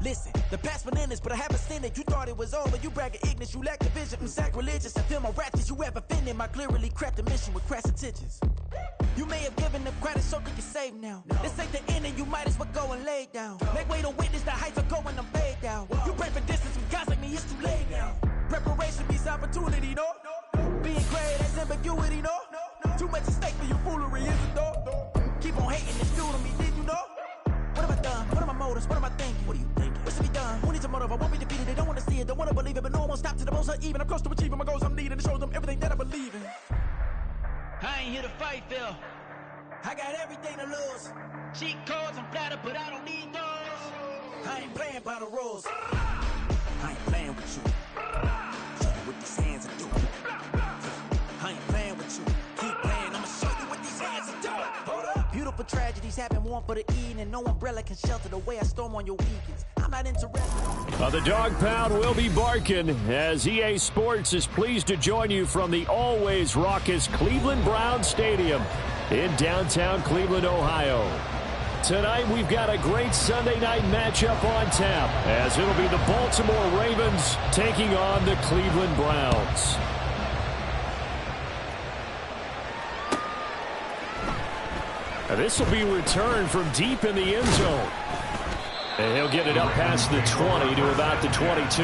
Listen, the past bananas, but I haven't seen it. You thought it was over, you bragging ignorance, you lack the vision. I'm sacrilegious, I feel my raptors, you have offended my clearly crafted mission with crass intentions. You may have given them credit so they can save now. This ain't the end and you might as well go and lay down. Make way to witness the heights are going, I'm paid down. You pray for distance from guys like me, it's too late now. Preparation beats opportunity, no? Being great, that's ambiguity, no? Too much at stake for your foolery, is it though? Keep on hating, it's due to me, did you know? What have I done? What are my motives? What am I thinking? What are you thinking? What's to be done? Who needs a motive? I won't be defeated. They don't want to see it, don't want to believe it, but no one will stop to the most even. I'm close to achieving my goals I'm needing to show them everything that I believe in. I ain't here to fight, Phil. I got everything to lose. Cheat codes, I'm flattered, but I don't need those. I ain't playing by the rules. I ain't playing with you. Show you what these hands are doing. I ain't playing with you. Keep playing, I'ma show you what these hands are doing. Hold up. Beautiful tragedies happen, one for the evening. No umbrella can shelter the way I storm on your weekends. I'm not interested. The dog pound will be barking as EA Sports is pleased to join you from the always raucous Cleveland Browns Stadium in downtown Cleveland, Ohio. Tonight we've got a great Sunday night matchup on tap as it'll be the Baltimore Ravens taking on the Cleveland Browns. This will be returned from deep in the end zone. And he'll get it up past the 20 to about the 22.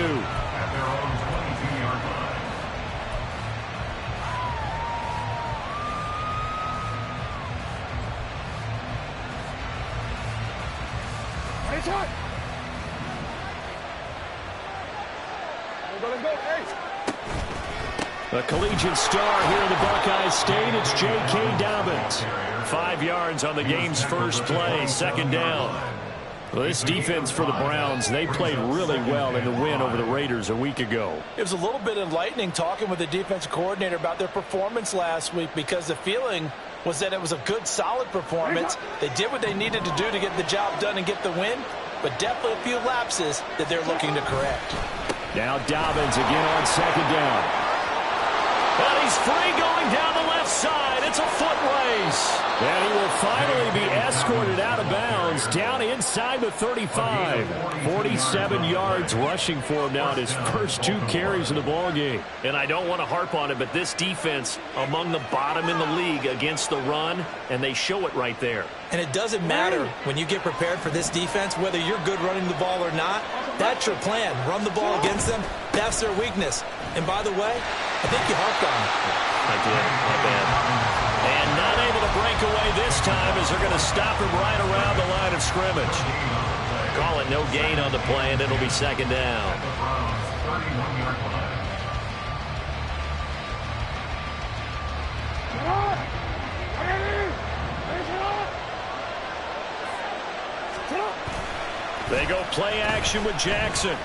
A collegiate star here in the Buckeye State, it's J.K. Dobbins. 5 yards on the game's first play, second down. Well, this defense for the Browns, they played really well in the win over the Raiders a week ago. It was a little bit enlightening talking with the defensive coordinator about their performance last week because the feeling was that it was a good, solid performance. They did what they needed to do to get the job done and get the win, but definitely a few lapses that they're looking to correct. Now Dobbins again on second down. And he's free going down the left side. It's a foot race. And he will finally be escorted out of bounds down inside the 35. 47 yards rushing for him now at his first 2 carries of the ballgame. And I don't want to harp on it, but this defense among the bottom in the league against the run, and they show it right there. And it doesn't matter when you get prepared for this defense, whether you're good running the ball or not. That's your plan. Run the ball against them. That's their weakness. And by the way, I think you harped on it. I did. My bad. And not able to break away this time as they're going to stop him right around the line of scrimmage. Call it no gain on the play, and it'll be second down. They go play action with Jackson.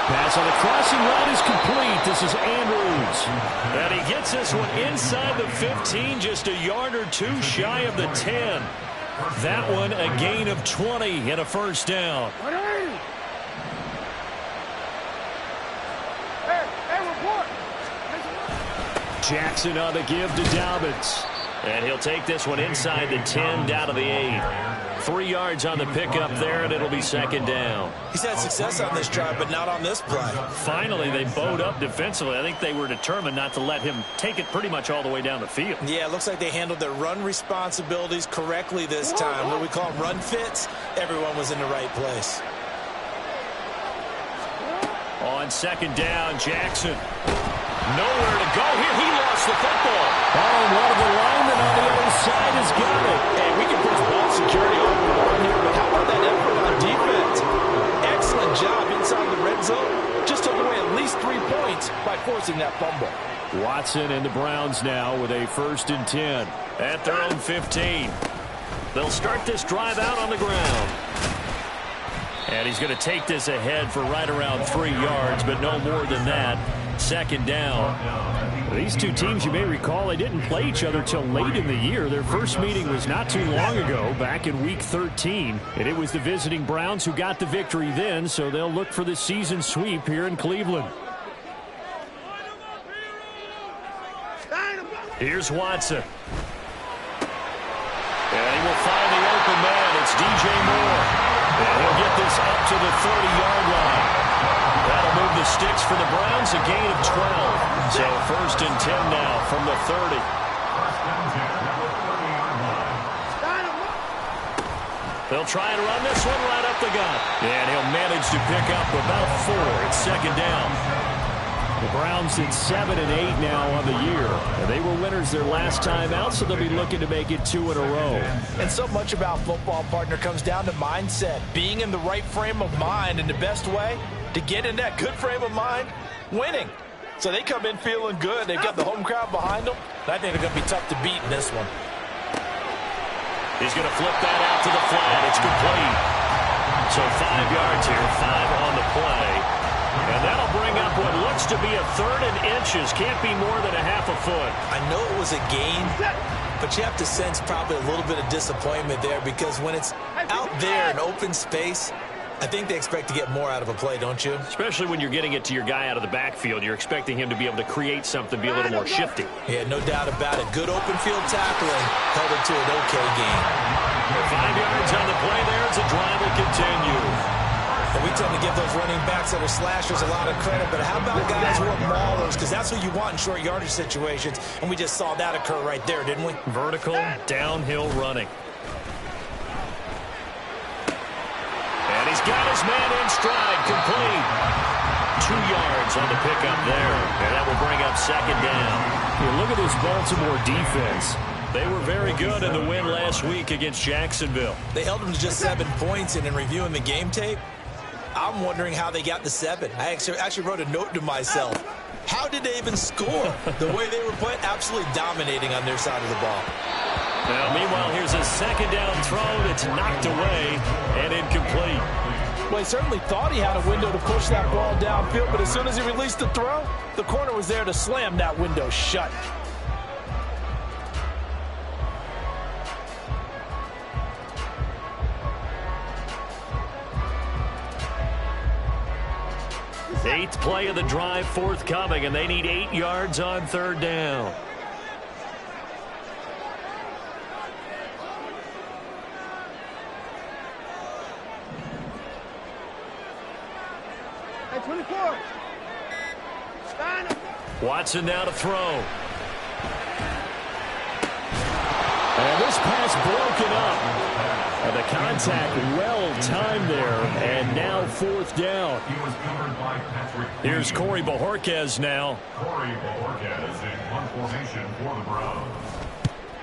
Pass on the crossing route is complete. This is Andrews. And he gets this one inside the 15, just a yard or 2 shy of the 10. That one a gain of 20 and a first down. Jackson on the give to Dobbins. And he'll take this one inside the 10 down to the 8. 3 yards on the pickup there, and it'll be second down. He's had success on this drive, but not on this play. Finally, they bowed up defensively. I think they were determined not to let him take it pretty much all the way down the field. Yeah, it looks like they handled their run responsibilities correctly this time. What we call them run fits, everyone was in the right place. On second down, Jackson. Nowhere to go here. He lost the football. Oh, one of the linemen on the other side has got it. Hey, we can push ball security all we want here, but how about that effort on defense? Excellent job inside the red zone. Just took away at least 3 points by forcing that fumble. Watson and the Browns now with a 1st and 10 at their own 15. They'll start this drive out on the ground. And he's going to take this ahead for right around 3 yards, but no more than that. Second down. These two teams, you may recall, they didn't play each other till late in the year. Their first meeting was not too long ago, back in Week 13. And it was the visiting Browns who got the victory then, so they'll look for the season sweep here in Cleveland. Here's Watson. And he will find the open man. It's DJ Moore. And he'll get to the 30-yard line. That'll move the sticks for the Browns, a gain of 12. So 1st and 10 now from the 30. They'll try and run this one right up the gut. And he'll manage to pick up about 4. It's 2nd down. The Browns at 7 and 8 now on the year. And they were winners their last time out, so they'll be looking to make it 2 in a row. And so much about football, partner, comes down to mindset. Being in the right frame of mind, and the best way to get in that good frame of mind, winning. So they come in feeling good. They've got the home crowd behind them. And I think they're going to be tough to beat in this one. He's going to flip that out to the flat. It's complete. So 5 yards here, 5 on the play. And that'll bring up what looks to be a 3rd and inches. Can't be more than a half a foot. I know it was a gain, but you have to sense probably a little bit of disappointment there, because when it's out there in open space, I think they expect to get more out of a play, don't you? Especially when you're getting it to your guy out of the backfield. You're expecting him to be able to create something, be a little more shifty. Yeah, no doubt about it. Good open field tackling held it to an okay game. 5 yards on the play there as the drive will continue. And we tend to give those running backs that are slashers a lot of credit, but how about guys who are maulers? Because that's what you want in short yardage situations, and we just saw that occur right there, didn't we? Vertical, downhill running. And he's got his man in stride, complete. 2 yards on the pickup there, and that will bring up 2nd down. Look at this Baltimore defense. They were very good in the win last week against Jacksonville. They held them to just 7 points, and in reviewing the game tape, I'm wondering how they got the 7. I actually wrote a note to myself. How did they even score? The way they were playing, absolutely dominating on their side of the ball. Now, meanwhile, here's a 2nd down throw that's knocked away and incomplete. Well, he certainly thought he had a window to push that ball downfield, but as soon as he released the throw, the corner was there to slam that window shut. Eighth play of the drive forthcoming, and they need 8 yards on 3rd down. Hey, 24. Watson now to throw. And this pass broken up. And the contact well-timed there, and now 4th down. Here's Corey Bojorquez now. Corey Bojorquez in punt formation for the Browns.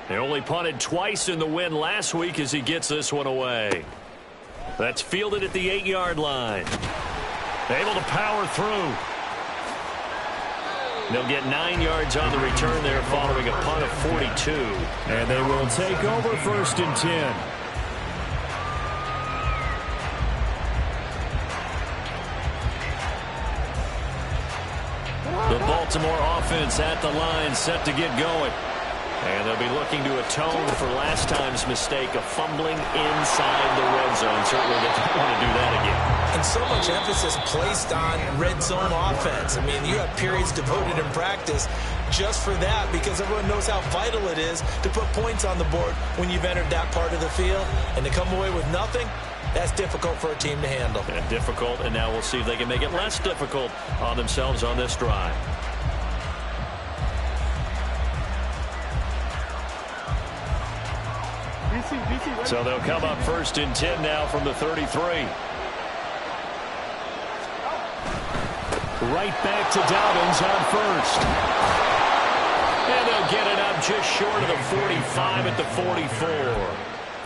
They only punted twice in the win last week as he gets this one away. That's fielded at the 8-yard line. Able to power through. They'll get 9 yards on the return there following a punt of 42. And they will take over 1st and 10. The Baltimore offense at the line, set to get going. And they'll be looking to atone for last time's mistake of fumbling inside the red zone. Certainly they don't want to do that again. And so much emphasis placed on red zone offense. I mean, you have periods devoted in practice just for that, because everyone knows how vital it is to put points on the board when you've entered that part of the field. And to come away with nothing, that's difficult for a team to handle. And difficult, and now we'll see if they can make it less difficult on themselves on this drive. So they'll come up 1st and 10 now from the 33. Right back to Dobbins on 1st. And they'll get it up just short of the 45 at the 44.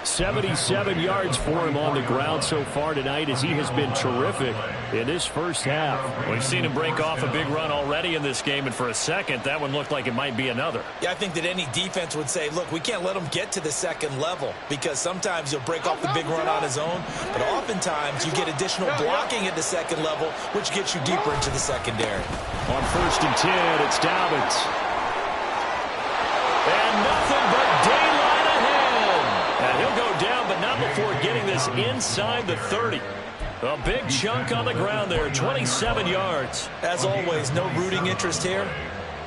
77 yards for him on the ground so far tonight, as he has been terrific in this first half. We've seen him break off a big run already in this game, and for a second, that one looked like it might be another. Yeah, I think that any defense would say, look, we can't let him get to the 2nd level, because sometimes he'll break off the big run on his own, but oftentimes you get additional blocking at the 2nd level, which gets you deeper into the secondary. On 1st and 10, it's Dobbins. And nothing but daylight ahead. And he'll go down, but not before getting this inside the 30. A big chunk on the ground there, 27 yards. As always, no rooting interest here,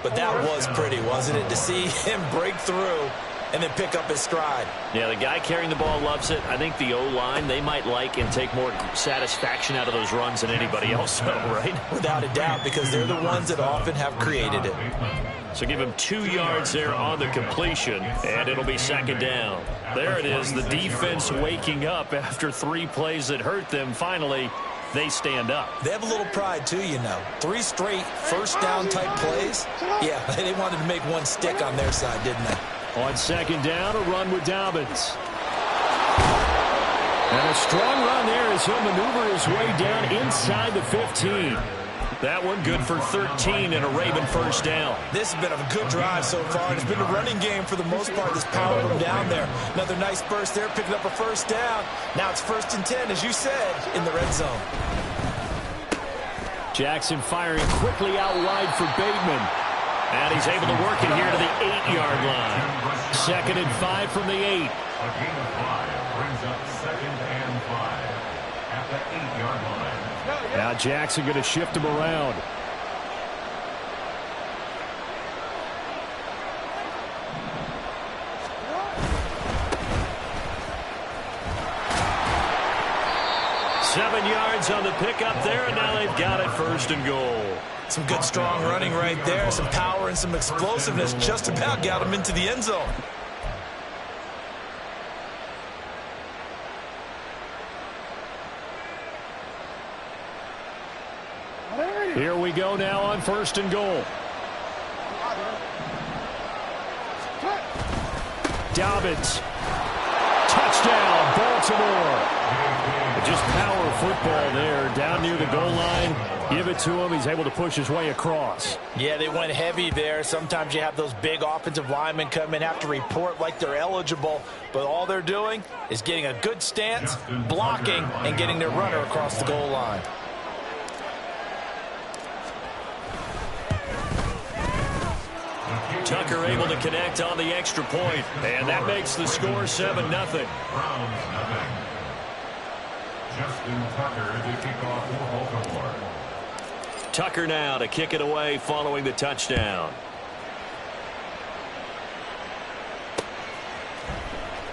but that was pretty, wasn't it? To see him break through and then pick up his stride. Yeah, the guy carrying the ball loves it. I think the O-line, they might like and take more satisfaction out of those runs than anybody else, right? Without a doubt, because they're the ones that often have created it. So give him 2 yards there on the completion, and it'll be second down. There it is, the defense waking up after 3 plays that hurt them. Finally, they stand up. They have a little pride, too, you know. 3 straight first-down type plays. Yeah, they wanted to make one stick on their side, didn't they? On second down, a run with Dobbins. And a strong run there as he'll maneuver his way down inside the 15. That one good for 13 and a Raven first down. This has been a good drive so far. It's been a running game for the most part that's powered them down there. Another nice burst there, picking up a first down. Now it's 1st and 10, as you said, in the red zone. Jackson firing quickly out wide for Bateman. And he's able to work it here to the 8-yard line. 2nd and 5 from the 8. A gain of 5 brings up 2nd and 5 at the 8-yard line. Now Jackson going to shift him around. Seven yards on the pickup there, and now they've got it 1st and goal. Some good strong running right there. Some power and some explosiveness just about got him into the end zone. Here we go now on 1st and goal. Dobbins. Touchdown, Baltimore. Just power football there down near the goal line. Give it to him. He's able to push his way across. Yeah, they went heavy there. Sometimes you have those big offensive linemen come in, have to report like they're eligible, but all they're doing is getting a good stance, blocking, and getting their runner across the goal line. Tucker able to connect on the extra point, and that makes the score 7-0. Browns nothing. Justin Tucker to kick off for Baltimore. Tucker now to kick it away following the touchdown.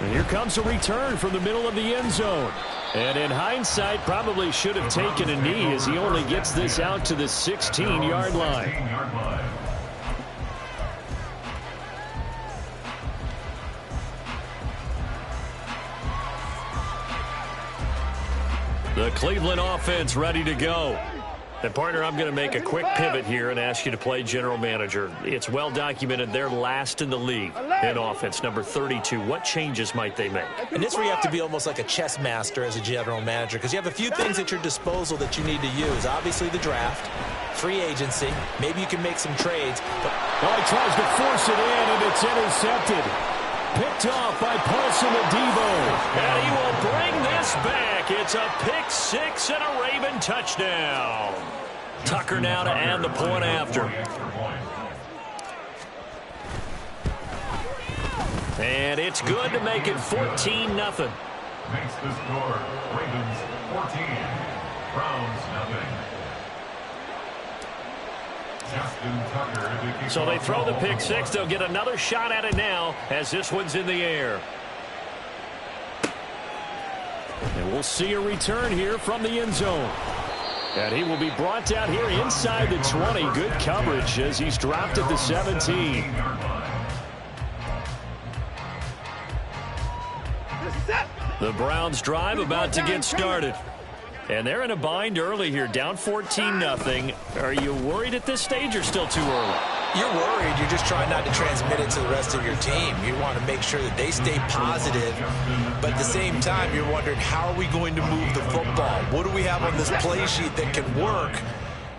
And here comes a return from the middle of the end zone. And in hindsight, probably should have taken a knee as he only gets this out to the 16-yard line. 16-yard line. The Cleveland offense ready to go. And, partner, I'm going to make a quick pivot here and ask you to play general manager. It's well documented they're last in the league in offense, number 32. What changes might they make? And this is where you have to be almost like a chess master as a general manager, because you have a few things at your disposal that you need to use. Obviously, the draft, free agency. Maybe you can make some trades. But he tries to force it in, and it's intercepted. Picked off by Paulson Adebo. And he will bring this back. It's a pick six and a Raven touchdown. Tucker now to add the point after. And it's good to make it 14-0. Makes the score Ravens 14, Browns nothing. So they throw the pick six. They'll get another shot at it now as this one's in the air. And we'll see a return here from the end zone. And he will be brought down here inside the 20. Good coverage as he's dropped at the 17. The Browns drive about to get started. And they're in a bind early here, down 14-0. Are you worried at this stage or still too early? You're worried. You're just trying not to transmit it to the rest of your team. You want to make sure that they stay positive. But at the same time, you're wondering, how are we going to move the football? What do we have on this play sheet that can work?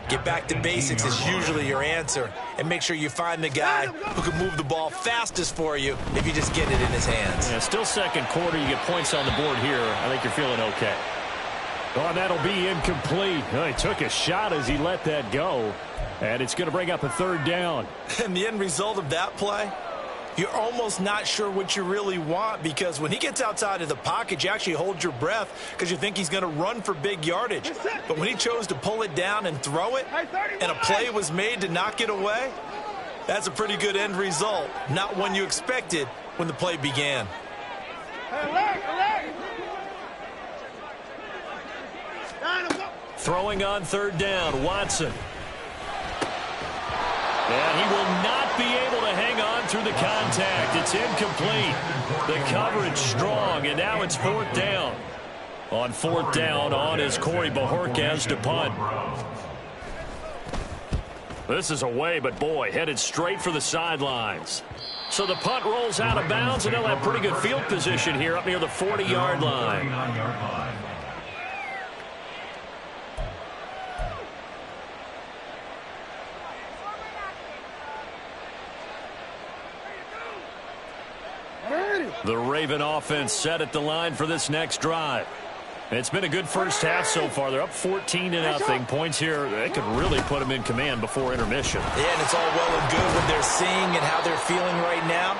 Get back to basics is usually your answer. And make sure you find the guy who can move the ball fastest for you if you just get it in his hands. Yeah, still second quarter. You get points on the board here. I think you're feeling okay. Oh, that'll be incomplete. Oh, he took a shot as he let that go. And it's going to bring up a third down. And the end result of that play, you're almost not sure what you really want, because when he gets outside of the pocket, you actually hold your breath because you think he's going to run for big yardage. But when he chose to pull it down and throw it, and a play was made to knock it away, that's a pretty good end result. Not one you expected, when the play began. Throwing on third down, Watson. And he will not be able to hang on through the contact. It's incomplete. The coverage strong, and now it's fourth down. On fourth down, on is Corey Bojorquez to punt. This is away, but boy, headed straight for the sidelines. So the punt rolls out of bounds, and they'll have pretty good field position here up near the 40-yard line. The Raven offense set at the line for this next drive. It's been a good first half so far. They're up 14-0. Points here, they could really put them in command before intermission. Yeah, and it's all well and good what they're seeing and how they're feeling right now.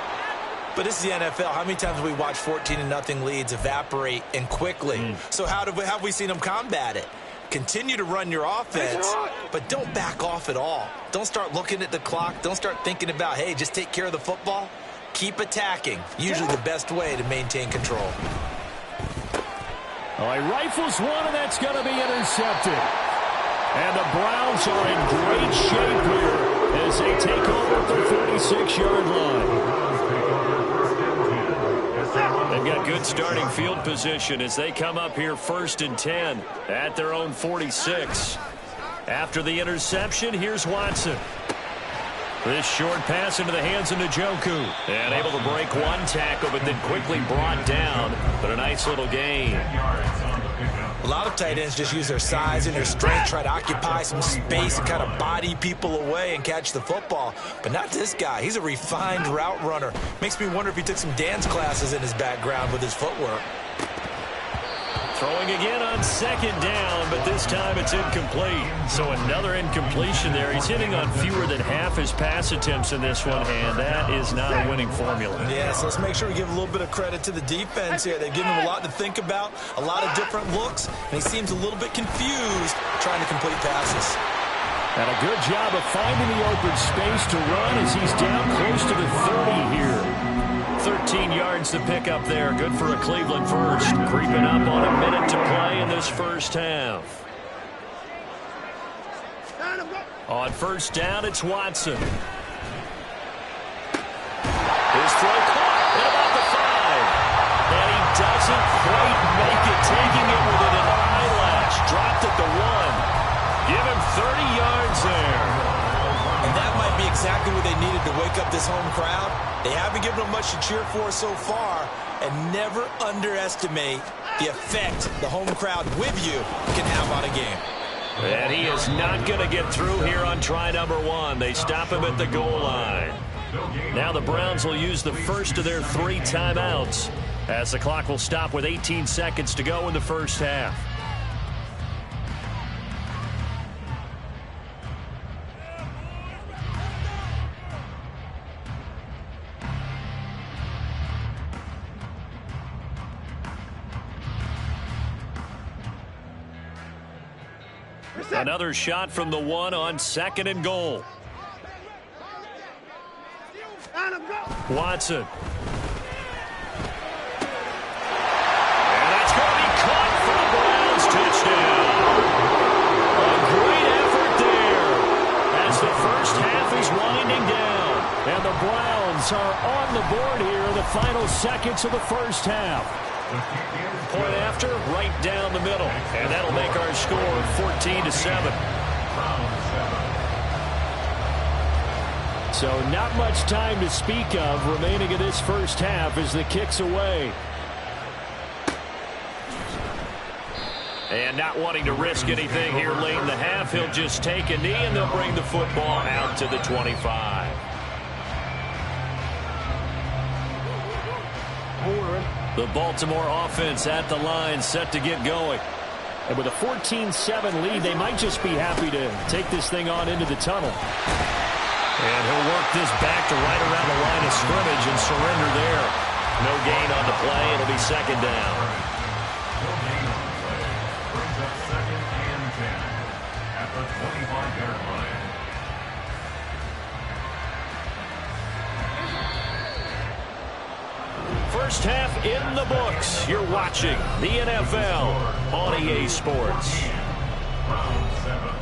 But this is the NFL. How many times have we watched 14-0 leads evaporate and quickly? So how have we seen them combat it? Continue to run your offense, but don't back off at all. Don't start looking at the clock. Don't start thinking about, hey, just take care of the football. Keep attacking. Usually the best way to maintain control. All right, rifles one, and that's going to be intercepted. And the Browns are in great shape here as they take over at the 46-yard line. They've got good starting field position as they come up here 1st and 10 at their own 46. After the interception, here's Watson. This short pass into the hands of Njoku. And able to break one tackle, but then quickly brought down. But a nice little gain. A lot of tight ends just use their size and their strength, try to occupy some space and kind of body people away and catch the football. But not this guy. He's a refined route runner. Makes me wonder if he took some dance classes in his background with his footwork. Throwing again on 2nd down, but this time it's incomplete. So another incompletion there. He's hitting on fewer than half his pass attempts in this one, and that is not a winning formula. Yeah, so let's make sure we give a little bit of credit to the defense here. They've given him a lot to think about, a lot of different looks, and he seems a little bit confused trying to complete passes. And a good job of finding the open space to run as he's down close to the 30 here. 13 yards to pick up there. Good for a Cleveland first. Creeping up on a minute to play in this first half. On 1st down, it's Watson. His throw caught at about the 5. And he doesn't quite make it, taking it with an eyelash. Dropped at the 1. Give him 30 yards there. And that might be exactly what they needed to wake up this home crowd. They haven't given them much to cheer for so far, and never underestimate the effect the home crowd with you can have on a game. And he is not going to get through here on try number 1. They stop him at the goal line. Now the Browns will use the first of their 3 timeouts as the clock will stop with 18 seconds to go in the first half. Another shot from the 1 on 2nd and goal. Watson. And that's going to be caught for the Browns. Touchdown. A great effort there as the first half is winding down. And the Browns are on the board here in the final seconds of the first half. Point after, right down the middle. And that'll make our score 14-7. So not much time to speak of remaining in this first half as the kick's away. And not wanting to risk anything here late in the half, he'll just take a knee and they'll bring the football out to the 25. The Baltimore offense at the line, set to get going. And with a 14-7 lead, they might just be happy to take this thing on into the tunnel. And he'll work this back to right around the line of scrimmage and surrender there. No gain on the play. It'll be 2nd down. Brings up 2nd and 10 at the 25-yard line. First half in the books. You're watching the NFL on EA Sports. Round 7.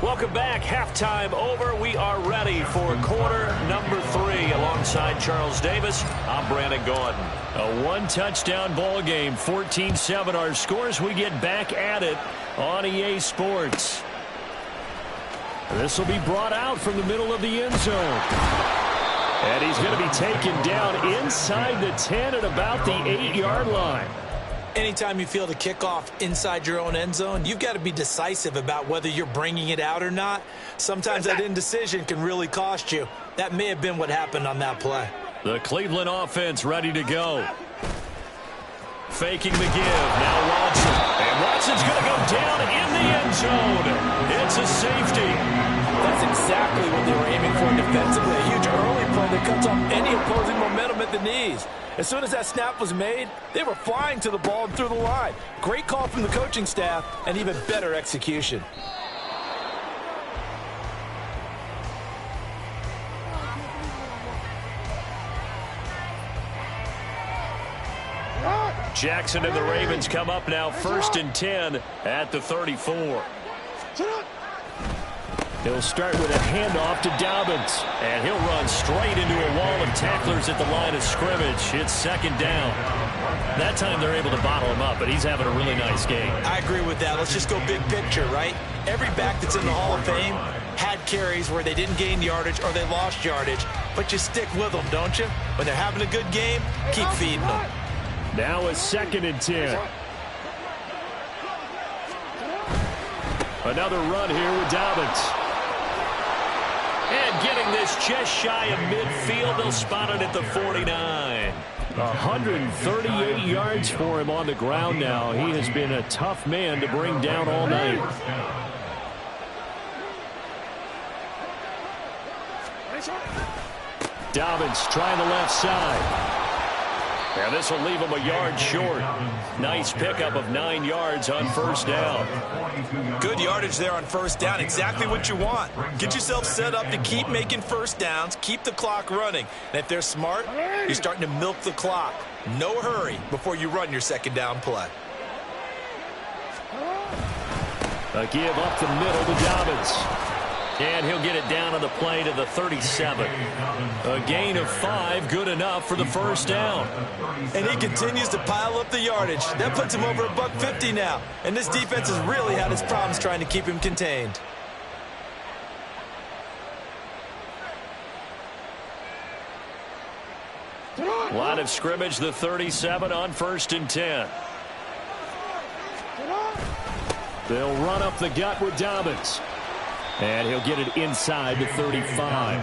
Welcome back. Halftime over. We are ready for quarter number 3. Alongside Charles Davis, I'm Brandon Gordon. A one-touchdown ball game, 14-7 our scores. We get back at it on EA Sports. This will be brought out from the middle of the end zone. And he's going to be taken down inside the 10 at about the 8-yard line. Anytime you feel the kickoff inside your own end zone, you've got to be decisive about whether you're bringing it out or not. Sometimes that indecision can really cost you. That may have been what happened on that play. The Cleveland offense ready to go. Faking the give. Now Watson. And Watson's going to go down in the end zone. It's a safety. That's exactly what they were aiming for defensively. A huge early play that cuts off any opposing momentum at the knees. As soon as that snap was made, they were flying to the ball and through the line. Great call from the coaching staff and even better execution. Jackson and the Ravens come up now 1st and 10 at the 34. He'll start with a handoff to Dobbins. And he'll run straight into a wall of tacklers at the line of scrimmage. It's 2nd down. That time they're able to bottle him up, but he's having a really nice game. I agree with that. Let's just go big picture, right? Every back that's in the Hall of Fame had carries where they didn't gain yardage or they lost yardage. But you stick with them, don't you? When they're having a good game, keep feeding them. Now a 2nd and 10. Another run here with Dobbins. And getting this just shy of midfield, they'll spot it at the 49. 138 yards for him on the ground now. He has been a tough man to bring down all night. Dobbins trying the left side. And this will leave him a yard short. Nice pickup of 9 yards on 1st down. Good yardage there on 1st down. Exactly what you want. Get yourself set up to keep making 1st downs, keep the clock running. And if they're smart, you're starting to milk the clock. No hurry before you run your 2nd down play. A give up the middle to Dobbins. And he'll get it down on the play to the 37. A gain of 5, good enough for the 1st down. And he continues to pile up the yardage. That puts him over $150 now. And this defense has really had its problems trying to keep him contained. Line of scrimmage, the 37 on 1st and 10. They'll run up the gut with Dobbins. And he'll get it inside the 35.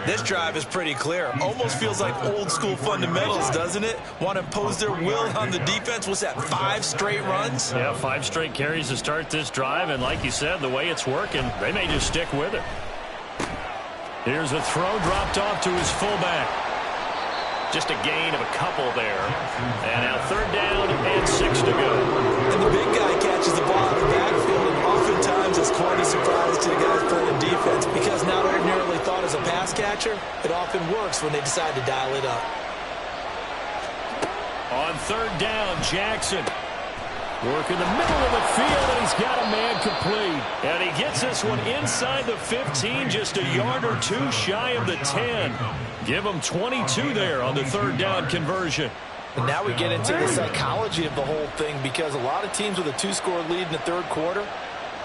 This drive is pretty clear. Almost feels like old school fundamentals, doesn't it? Want to impose their will on the defense. What's that, 5 straight runs? Yeah, 5 straight carries to start this drive. And like you said, the way it's working, they may just stick with it. Here's a throw dropped off to his fullback. Just a gain of a couple there. And now 3rd down and 6 to go. And the big guy catches the ball out of the backfield, and oftentimes it's quite a surprise to the guys playing defense because not ordinarily thought as a pass catcher, it often works when they decide to dial it up. On 3rd down, Jackson. Work in the middle of the field, and he's got a man complete. And he gets this one inside the 15, just a yard or 2 shy of the 10. Give him 22 there on the 3rd down conversion. And now we get into the psychology of the whole thing because a lot of teams with a 2-score lead in the 3rd quarter,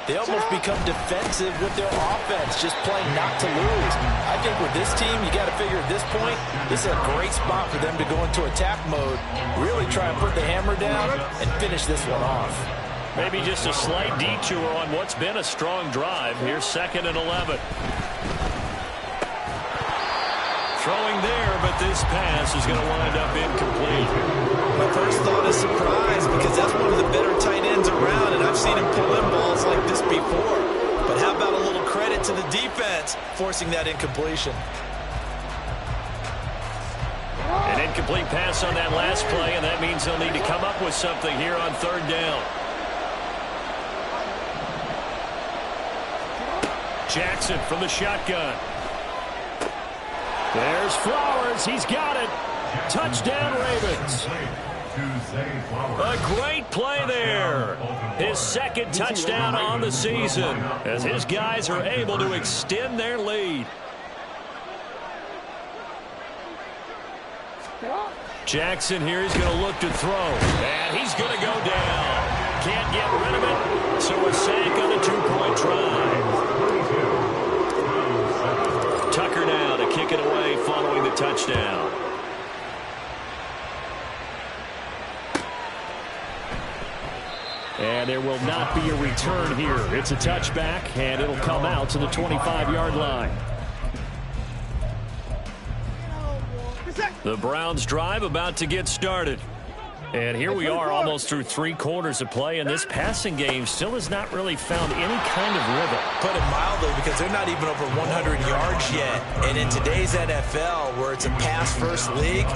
they almost become defensive with their offense, just playing not to lose. I think with this team, you got to figure at this point, this is a great spot for them to go into attack mode, really try and put the hammer down and finish this one off. Maybe just a slight detour on what's been a strong drive. Here's 2nd and 11. Throwing there, but this pass is going to wind up incomplete. My first thought is surprise because that's one of the better tight ends around, and I've seen him pull in balls like this before. But how about a little credit to the defense forcing that incompletion? An incomplete pass on that last play, and that means they'll need to come up with something here on 3rd down. Jackson from the shotgun. There's Flowers. He's got it. Touchdown, Ravens. A great play there. His second touchdown on the season as his guys are able to extend their lead. Jackson here is going to look to throw. And he's going to go down. Can't get rid of it. So a sack on a two-point try. Tucker now to kick it away following the touchdown. And there will not be a return here. It's a touchback, and it'll come out to the 25-yard line. The Browns drive about to get started. And here we are almost through 3 quarters of play, and this passing game still has not really found any kind of rhythm. Put it mildly, because they're not even over 100 yards yet. And in today's NFL, where it's a pass-first league,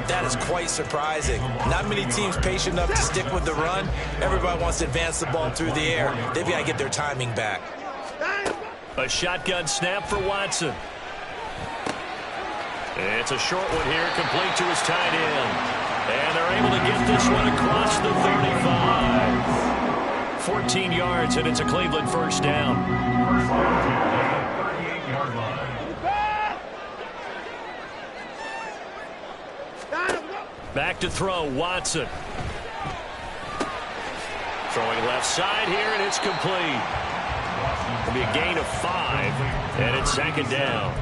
that is quite surprising. Not many teams patient enough to stick with the run. Everybody wants to advance the ball through the air. They've got to get their timing back. A shotgun snap for Watson. It's a short one here, complete to his tight end. And they're able to get this one across the 35. 14 yards, and it's a Cleveland first down. First down at the 38-yard line. Back to throw, Watson. Throwing left side here, and it's complete. It'll be a gain of 5, and it's second down.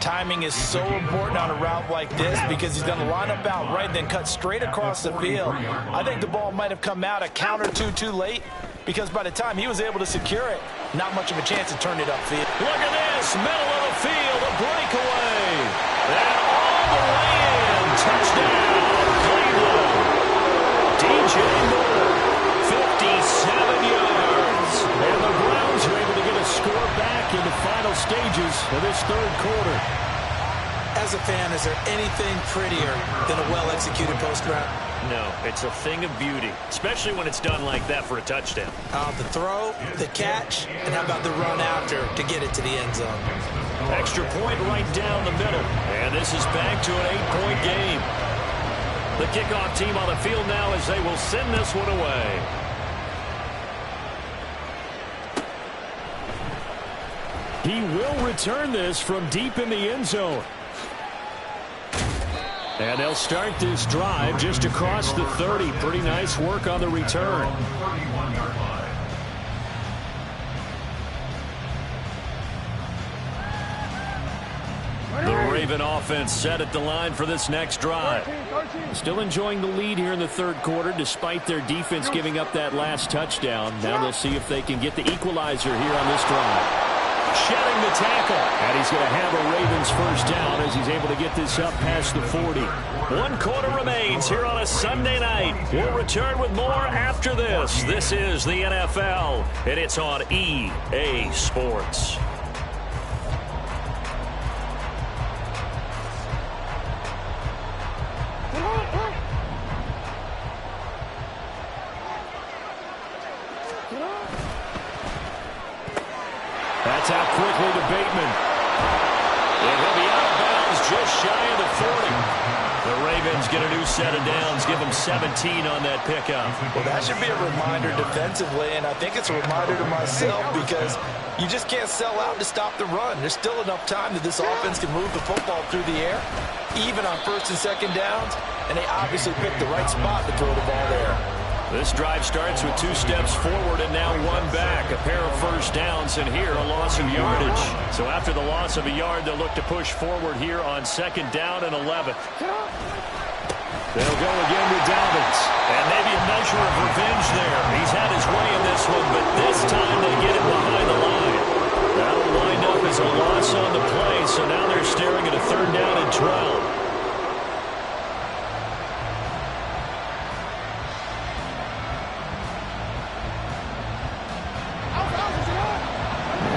Timing is so important on a route like this because he's going to line up out right, then cut straight across the field. I think the ball might have come out a count or two too late because by the time he was able to secure it, not much of a chance to turn it upfield. Look at this, middle of the field, a breakaway. And all the way in, touchdown, Cleveland. DJ Moore, 57 yards. And the Browns are able to get a score back in the final stages of this third quarter. As a fan, is there anything prettier than a well-executed post route? No, it's a thing of beauty, especially when it's done like that for a touchdown. The throw, the catch, and how about the run after to get it to the end zone? Extra point right down the middle. And this is back to an 8-point game. The kickoff team on the field now as they will send this one away. He will return this from deep in the end zone. And they'll start this drive just across the 30. Pretty nice work on the return. The Raven offense set at the line for this next drive. Still enjoying the lead here in the third quarter despite their defense giving up that last touchdown. Now they'll see if they can get the equalizer here on this drive. Shedding the tackle. And he's going to have a Ravens first down as he's able to get this up past the 40. 1 quarter remains here on a Sunday night. We'll return with more after this. This is the NFL, and it's on EA Sports. That's out quickly to Bateman. And he'll be out of bounds just shy of the 40. The Ravens get a new set of downs, give them 17 on that pickup. Well, that should be a reminder defensively, and I think it's a reminder to myself because you just can't sell out to stop the run. There's still enough time that this offense can move the football through the air, even on first and second downs, and they obviously picked the right spot to throw the ball there. This drive starts with 2 steps forward and now 1 back. A pair of first downs, and here a loss of yardage. So after the loss of a yard, they'll look to push forward here on second down and 11. They'll go again with Dobbins. And maybe a measure of revenge there. He's had his way in this one, but this time they get it behind the line. That'll wind up as a loss on the play, so now they're staring at a third down and 12.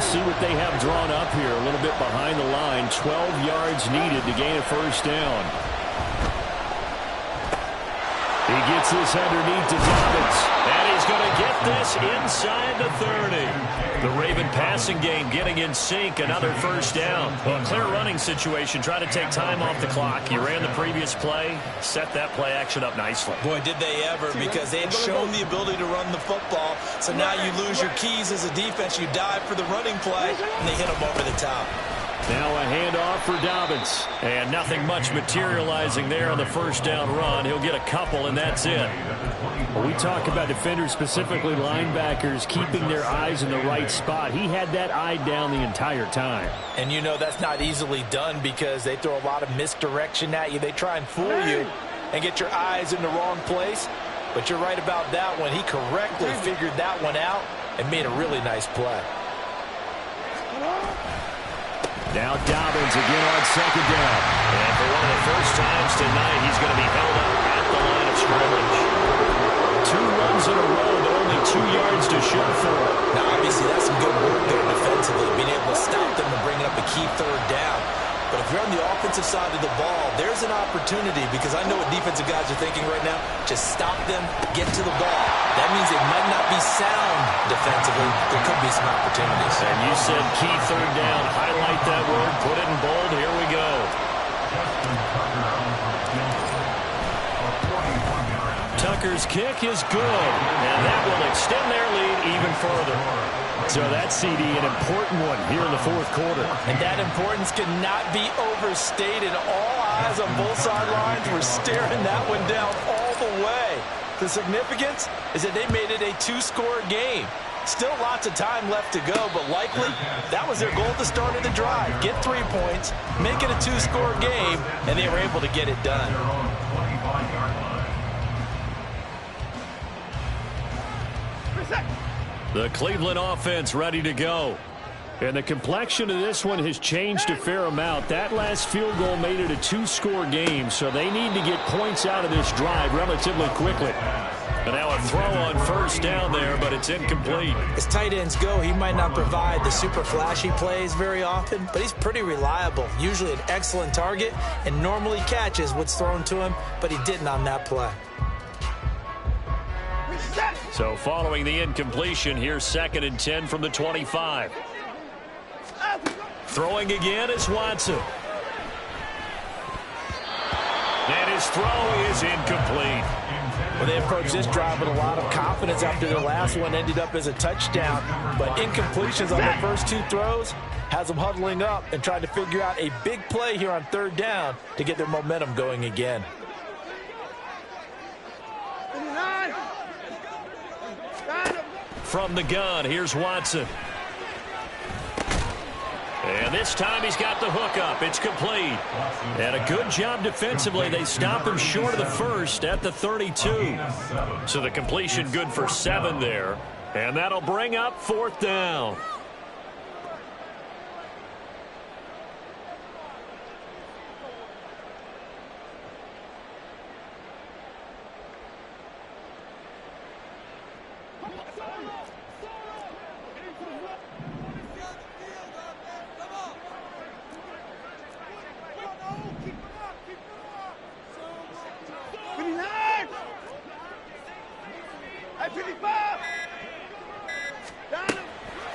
See what they have drawn up here a little bit behind the line. 12 yards needed to gain a first down. He gets this underneath to Dobbins. And he's going to get this It's inside the 30. The Raven passing game getting in sync. Another first down. Well, clear running situation. Try to take time off the clock. You ran the previous play. Set that play action up nicely. Boy, did they ever, because they had shown the ability to run the football. So now you lose your keys as a defense. You dive for the running play, and they hit them over the top. Now a handoff for Dobbins. And nothing much materializing there on the first down run. He'll get a couple, and that's it. Well, we talk about defenders, specifically linebackers, keeping their eyes in the right spot. He had that eye down the entire time. And you know that's not easily done because they throw a lot of misdirection at you. They try and fool you and get your eyes in the wrong place. But you're right about that one. He correctly figured that one out and made a really nice play. Now Dobbins again on second down. And for one of the first times tonight, he's going to be held up at the line of scrimmage. 2 runs in a row, but only 2 yards to show for it. Now, obviously, that's some good work there defensively, being able to stop them and bringing up a key third down. But if you're on the offensive side of the ball, there's an opportunity, because I know what defensive guys are thinking right now. Just stop them, get to the ball. That means they might not be sound defensively. There could be some opportunities. And you said key third down. Highlight that word. Put it in bold. Here we go. Tucker's kick is good, and that will extend their lead even further. So that CD, an important one here in the fourth quarter. And that importance cannot be overstated. All eyes on both sidelines were staring that one down all the way. The significance is that they made it a 2-score game. Still lots of time left to go, but likely that was their goal at the start of the drive. Get 3 points, make it a 2-score game, and they were able to get it done. The Cleveland offense ready to go. And the complexion of this one has changed a fair amount. That last field goal made it a 2-score game, so they need to get points out of this drive relatively quickly. And now a throw on first down there, but it's incomplete. As tight ends go, he might not provide the super flashy plays very often, but he's pretty reliable. Usually an excellent target and normally catches what's thrown to him, but he didn't on that play. So following the incompletion, here's 2nd and 10 from the 25. Throwing again is Watson. And his throw is incomplete. Well, they approached this drive with a lot of confidence after their last one ended up as a touchdown. But incompletions on the first 2 throws has them huddling up and trying to figure out a big play here on 3rd down to get their momentum going again. From the gun, here's Watson. And this time he's got the hook up. It's complete. And a good job defensively. They stop him short of the first at the 32. So the completion good for 7 there. And that'll bring up 4th down.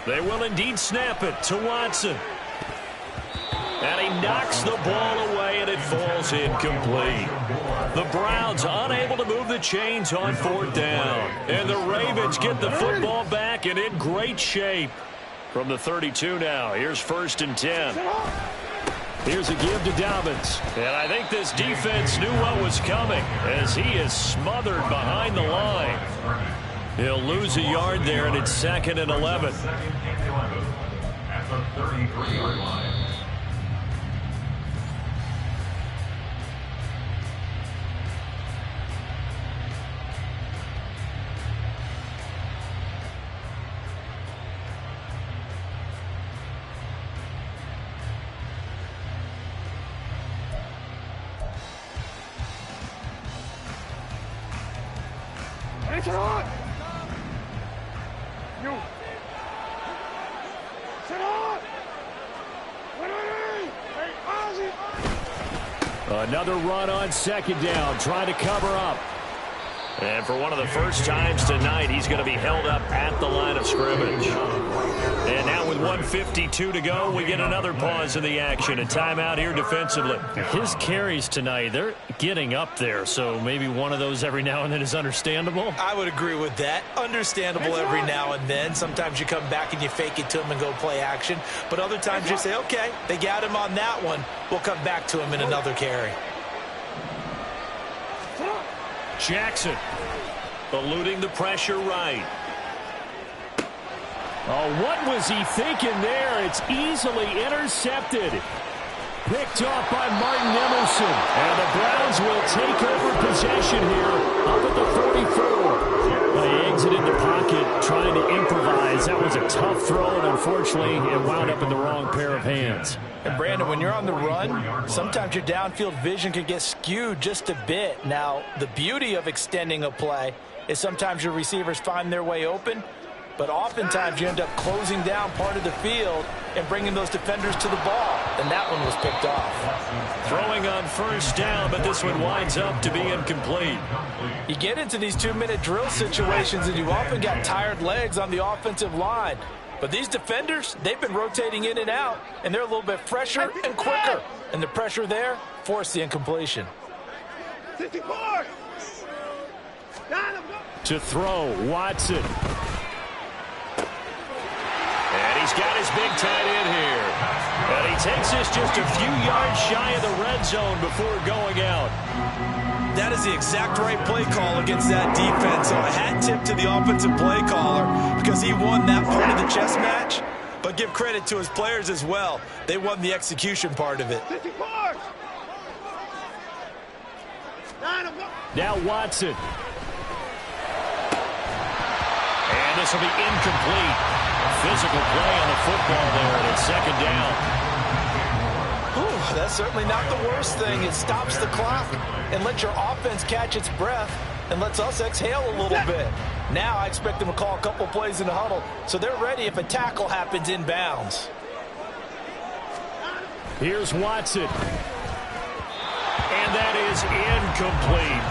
They will indeed snap it to Watson. And he knocks the ball away, and it falls incomplete. The Browns unable to move the chains on 4th down. And the Ravens get the football back and in great shape. From the 32 now, here's 1st and 10. Here's a give to Dobbins. And I think this defense knew what was coming as he is smothered behind the line. He'll lose a yard there, and it's 2nd and 11. At the 33-yard line. Another run on 2nd down, trying to cover up. And for one of the first times tonight, he's going to be held up at the line of scrimmage. And now with 1:52 to go, we get another pause in the action. A timeout here defensively. His carries tonight, they're getting up there, so maybe one of those every now and then is understandable. I would agree with that. Understandable every now and then. Sometimes you come back and you fake it to him and go play action. But other times you say, okay, they got him on that one. We'll come back to him in another carry. Jackson eluding the pressure right. Oh, what was he thinking there? It's easily intercepted. Picked off by Martin Emerson. And the Browns will take over possession here up at the 44. They exited the pocket trying to improvise. That was a tough throw, and unfortunately, it wound up in the wrong pair of hands. And Brandon, when you're on the run, sometimes your downfield vision can get skewed just a bit. Now, the beauty of extending a play is sometimes your receivers find their way open, but oftentimes you end up closing down part of the field and bringing those defenders to the ball. And that one was picked off. Throwing on first down, but this one winds up to be incomplete. You get into these 2-minute drill situations and you often got tired legs on the offensive line. But these defenders, they've been rotating in and out, and they're a little bit fresher and quicker. And the pressure there forced the incompletion. 54. To throw, Watson. And he's got his big tight end here. And he takes this just a few yards shy of the red zone before going out. That is the exact right play call against that defense. So a hat tip to the offensive play caller because he won that part of the chess match. But give credit to his players as well. They won the execution part of it. 54. Now Watson. And this will be incomplete. Physical play on the football there, and it's second down. Ooh, that's certainly not the worst thing. It stops the clock and lets your offense catch its breath and lets us exhale a little bit. Now I expect them to call a couple plays in the huddle so they're ready if a tackle happens inbounds. Here's Watson. And that is incomplete.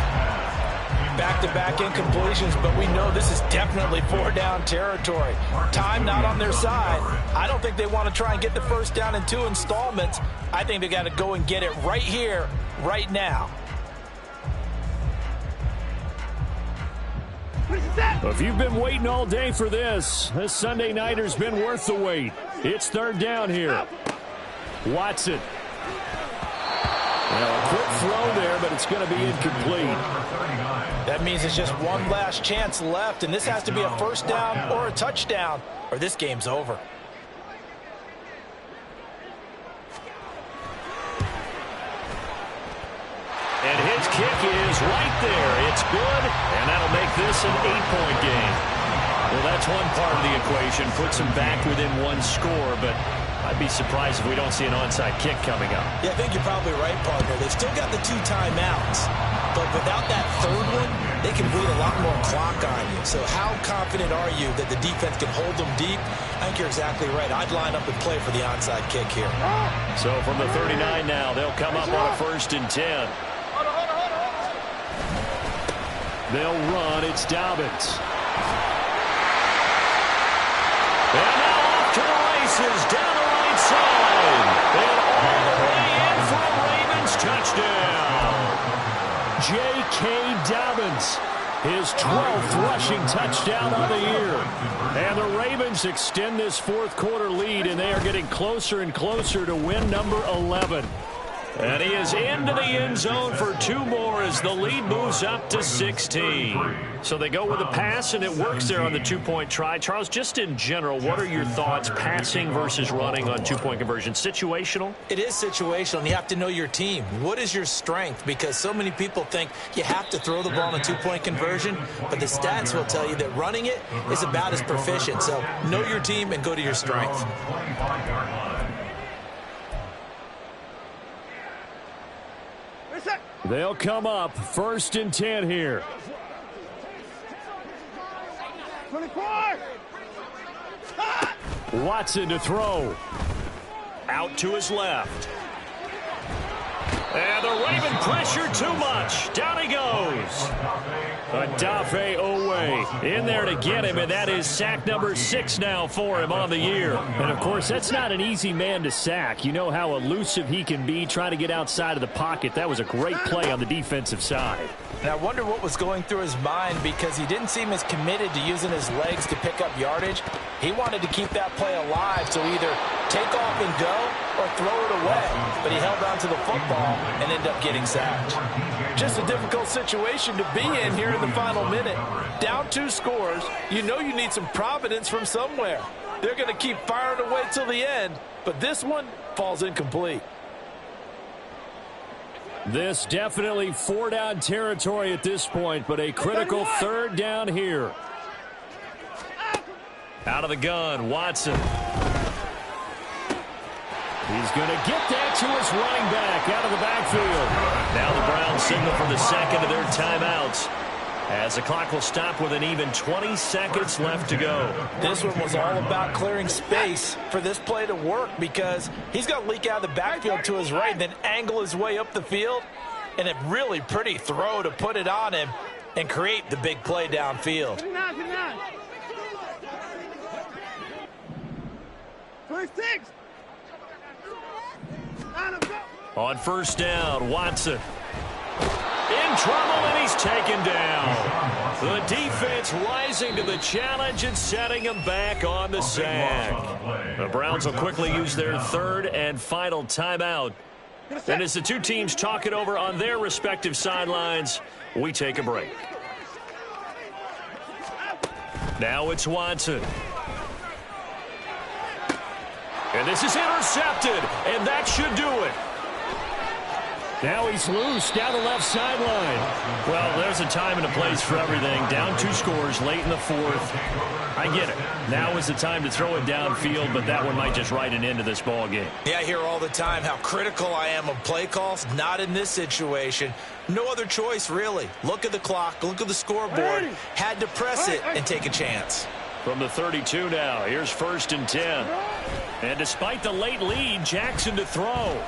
Back-to-back incompletions, but we know this is definitely 4-down territory. Time not on their side. I don't think they want to try and get the first down in 2 installments. I think they got to go and get it right here, right now. If you've been waiting all day for this Sunday nighter's been worth the wait. It's third down here. Watson. Well, a quick throw there, but it's going to be incomplete. That means it's just one last chance left, and this has to be a first down or a touchdown, or this game's over. And his kick is right there. It's good, and that'll make this an 8-point game. Well, that's one part of the equation. Puts them back within one score, but I'd be surprised if we don't see an onside kick coming up. Yeah, I think you're probably right, partner. They've still got the 2 timeouts, but without that third one, they can bleed a lot more clock on you. So how confident are you that the defense can hold them deep? I think you're exactly right. I'd line up and play for the onside kick here. So from the 39 now, they'll come up on a 1st and 10. They'll run. It's Dobbins. And now off to the races down the right side. And all the way in for a Ravens touchdown. J.K. Dobbins, his 12th rushing touchdown of the year. And the Ravens extend this fourth quarter lead, and they are getting closer and closer to win number 11. And he is into the end zone for 2 more as the lead moves up to 16. So they go with a pass, and it works there on the 2-point try. Charles, just in general, what are your thoughts passing versus running on 2-point conversion? Situational? It is situational, and you have to know your team. What is your strength? Because so many people think you have to throw the ball in a 2-point conversion, but the stats will tell you that running it is about as proficient. So know your team and go to your strength. They'll come up 1st and 10 here. 24. Watson to throw. Out to his left. And the Raven pressure too much. Down he goes. Odafe Oweh in there to get him, and that is sack number 6 now for him on the year. And, of course, that's not an easy man to sack. You know how elusive he can be trying to get outside of the pocket. That was a great play on the defensive side. And I wonder what was going through his mind, because he didn't seem as committed to using his legs to pick up yardage. He wanted to keep that play alive, so either take off and go or throw it away. But he held on to the football and ended up getting sacked. Just a difficult situation to be in here in the final minute. Down 2 scores, you know you need some providence from somewhere. They're going to keep firing away till the end, but this one falls incomplete. This definitely 4-down territory at this point, but a critical 3rd down here. Out of the gun, Watson. He's going to get that to his running back out of the backfield. Now the Browns signal for the second of their timeouts, as the clock will stop with an even 20 seconds left to go. This one was all about clearing space for this play to work, because he's going to leak out of the backfield to his right and then angle his way up the field. And a really pretty throw to put it on him and create the big play downfield. 26. On 1st down, Watson. In trouble, and he's taken down. The defense rising to the challenge and setting him back on the sack. The Browns will quickly use their 3rd and final timeout. And as the two teams talk it over on their respective sidelines, we take a break. Now it's Watson. And this is intercepted, and that should do it. Now he's loose down the left sideline. Well, there's a time and a place for everything. Down 2 scores late in the 4th. I get it. Now is the time to throw it downfield, but that one might just write an end to this ball game. Yeah, I hear all the time how critical I am of play calls. Not in this situation. No other choice, really. Look at the clock. Look at the scoreboard. Had to press it and take a chance. From the 32 now, here's 1st and 10. And despite the late lead, Jackson to throw.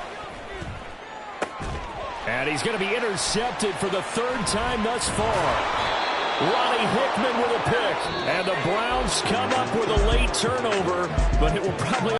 And he's going to be intercepted for the 3rd time thus far. Ronnie Hickman with a pick. And the Browns come up with a late turnover, but it will probably